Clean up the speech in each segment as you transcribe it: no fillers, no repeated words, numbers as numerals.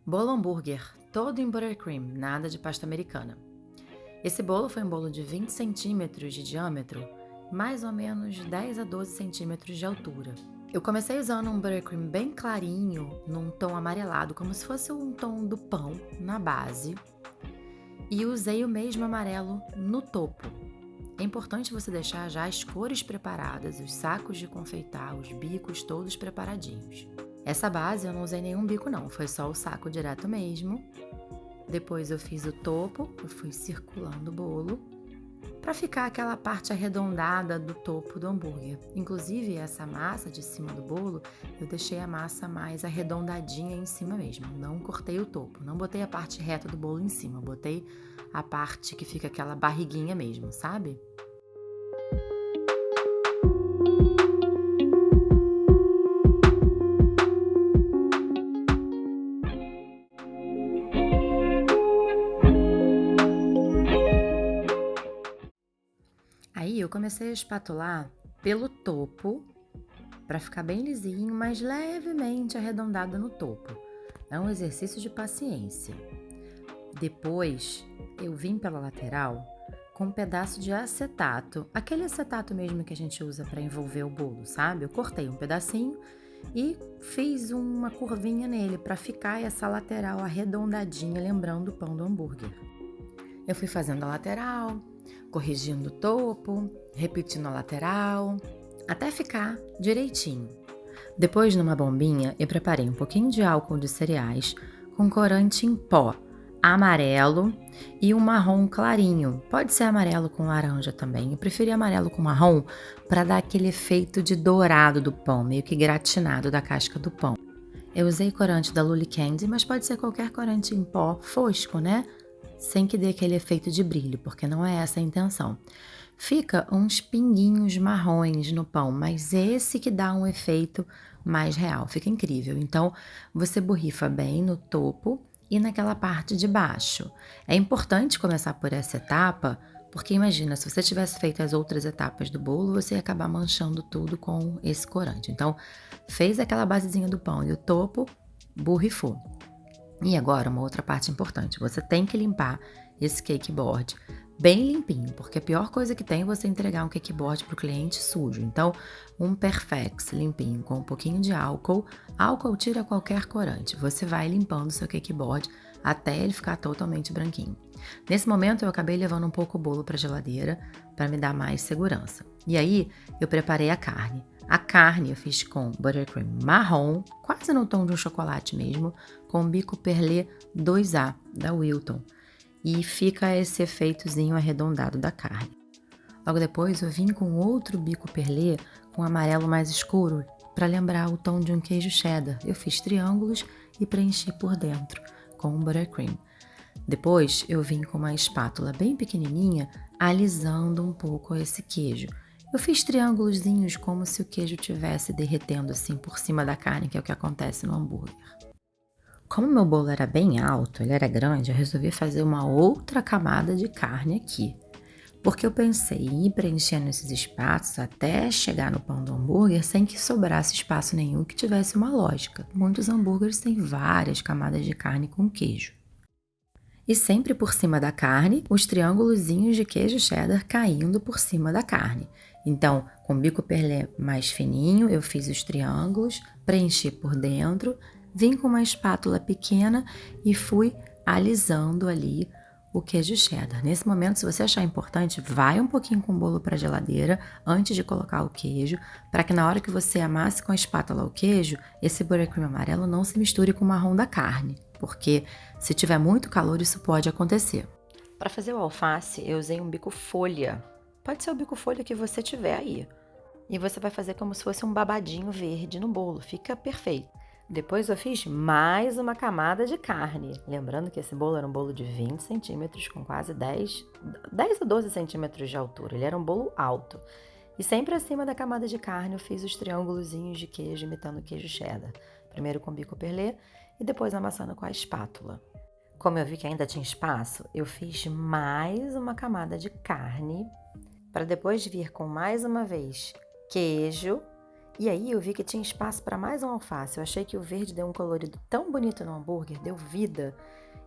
Bolo hambúrguer, todo em buttercream, nada de pasta americana. Esse bolo foi um bolo de 20 centímetros de diâmetro, mais ou menos 10 a 12 centímetros de altura. Eu comecei usando um buttercream bem clarinho, num tom amarelado, como se fosse um tom do pão, na base, e usei o mesmo amarelo no topo. É importante você deixar já as cores preparadas, os sacos de confeitar, os bicos todos preparadinhos. Essa base eu não usei nenhum bico não, foi só o saco direto mesmo. Depois eu fiz o topo, eu fui circulando o bolo para ficar aquela parte arredondada do topo do hambúrguer. Inclusive essa massa de cima do bolo, eu deixei a massa mais arredondadinha em cima mesmo. Não cortei o topo, não botei a parte reta do bolo em cima, botei a parte que fica aquela barriguinha mesmo, sabe? Aí eu comecei a espatular pelo topo, para ficar bem lisinho, mas levemente arredondado no topo. É um exercício de paciência. Depois eu vim pela lateral com um pedaço de acetato, aquele acetato mesmo que a gente usa para envolver o bolo, sabe? Eu cortei um pedacinho e fiz uma curvinha nele para ficar essa lateral arredondadinha, lembrando o pão do hambúrguer. Eu fui fazendo a lateral, corrigindo o topo, repetindo a lateral, até ficar direitinho. Depois, numa bombinha, eu preparei um pouquinho de álcool de cereais com corante em pó, amarelo e um marrom clarinho. Pode ser amarelo com laranja também. Eu preferi amarelo com marrom para dar aquele efeito de dourado do pão, meio que gratinado da casca do pão. Eu usei corante da Luli Candy, mas pode ser qualquer corante em pó fosco, né? Sem que dê aquele efeito de brilho, porque não é essa a intenção. Fica uns pinguinhos marrons no pão, mas esse que dá um efeito mais real, fica incrível. Então, você borrifa bem no topo e naquela parte de baixo. É importante começar por essa etapa, porque imagina, se você tivesse feito as outras etapas do bolo, você ia acabar manchando tudo com esse corante. Então, fez aquela basezinha do pão e o topo, borrifou. E agora, uma outra parte importante, você tem que limpar esse cake board bem limpinho, porque a pior coisa que tem é você entregar um cake board para o cliente sujo. Então, um Perfex limpinho com um pouquinho de álcool. Álcool tira qualquer corante. Você vai limpando o seu cake board até ele ficar totalmente branquinho. Nesse momento, eu acabei levando um pouco o bolo para a geladeira para me dar mais segurança. E aí, eu preparei a carne. A carne eu fiz com buttercream marrom, quase no tom de um chocolate mesmo, com bico perlé 2A da Wilton. E fica esse efeitozinho arredondado da carne. Logo depois eu vim com outro bico perlé com amarelo mais escuro para lembrar o tom de um queijo cheddar. Eu fiz triângulos e preenchi por dentro com um buttercream. Depois eu vim com uma espátula bem pequenininha alisando um pouco esse queijo. Eu fiz triângulozinhos como se o queijo estivesse derretendo assim por cima da carne, que é o que acontece no hambúrguer. Como meu bolo era bem alto, ele era grande, eu resolvi fazer uma outra camada de carne aqui. Porque eu pensei em ir preenchendo esses espaços até chegar no pão do hambúrguer sem que sobrasse espaço nenhum que tivesse uma lógica. Muitos hambúrgueres têm várias camadas de carne com queijo. E sempre por cima da carne, os triângulozinhos de queijo cheddar caindo por cima da carne. Então, com bico perlé mais fininho, eu fiz os triângulos, preenchi por dentro, vim com uma espátula pequena e fui alisando ali o queijo cheddar. Nesse momento, se você achar importante, vai um pouquinho com o bolo para a geladeira antes de colocar o queijo, para que na hora que você amasse com a espátula o queijo, esse buttercream amarelo não se misture com o marrom da carne, porque se tiver muito calor, isso pode acontecer. Para fazer o alface, eu usei um bico folha. Pode ser o bico folha que você tiver aí. E você vai fazer como se fosse um babadinho verde no bolo, fica perfeito. Depois eu fiz mais uma camada de carne. Lembrando que esse bolo era um bolo de 20 centímetros com quase 10 a 12 centímetros de altura. Ele era um bolo alto. E sempre acima da camada de carne eu fiz os triângulozinhos de queijo imitando queijo cheddar. Primeiro com bico perlé e depois amassando com a espátula. Como eu vi que ainda tinha espaço, eu fiz mais uma camada de carne para depois vir com mais uma vez queijo E aí eu vi que tinha espaço para mais um alface. Eu achei que o verde deu um colorido tão bonito no hambúrguer, deu vida.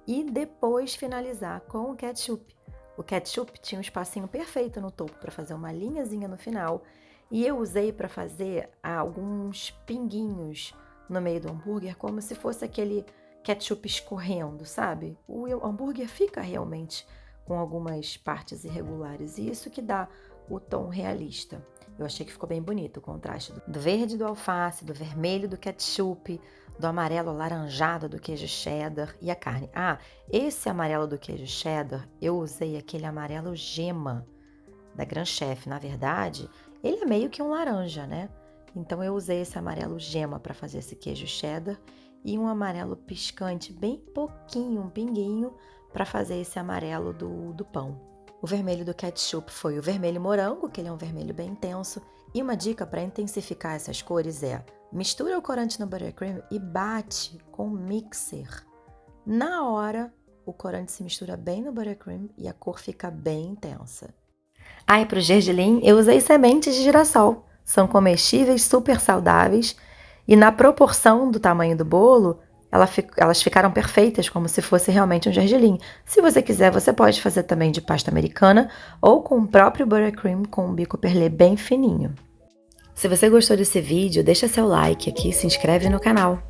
E depois finalizar com o ketchup. O ketchup tinha um espacinho perfeito no topo para fazer uma linhazinha no final. E eu usei para fazer alguns pinguinhos no meio do hambúrguer, como se fosse aquele ketchup escorrendo, sabe? O hambúrguer fica realmente com algumas partes irregulares. E isso que dá o tom realista. Eu achei que ficou bem bonito o contraste do verde do alface, do vermelho do ketchup, do amarelo alaranjado do queijo cheddar e a carne. Ah, esse amarelo do queijo cheddar, eu usei aquele amarelo gema da Gran Chef. Na verdade, ele é meio que um laranja, né? Então eu usei esse amarelo gema para fazer esse queijo cheddar e um amarelo piscante, bem pouquinho, um pinguinho, para fazer esse amarelo do pão. O vermelho do ketchup foi o vermelho morango, que ele é um vermelho bem intenso. E uma dica para intensificar essas cores é: mistura o corante no buttercream e bate com o mixer. Na hora, o corante se mistura bem no buttercream e a cor fica bem intensa. Ah, e para o gergelim, eu usei sementes de girassol. São comestíveis, super saudáveis e na proporção do tamanho do bolo, elas ficaram perfeitas, como se fosse realmente um gergelim. Se você quiser, você pode fazer também de pasta americana ou com o próprio buttercream com um bico perlé bem fininho. Se você gostou desse vídeo, deixa seu like aqui e se inscreve no canal.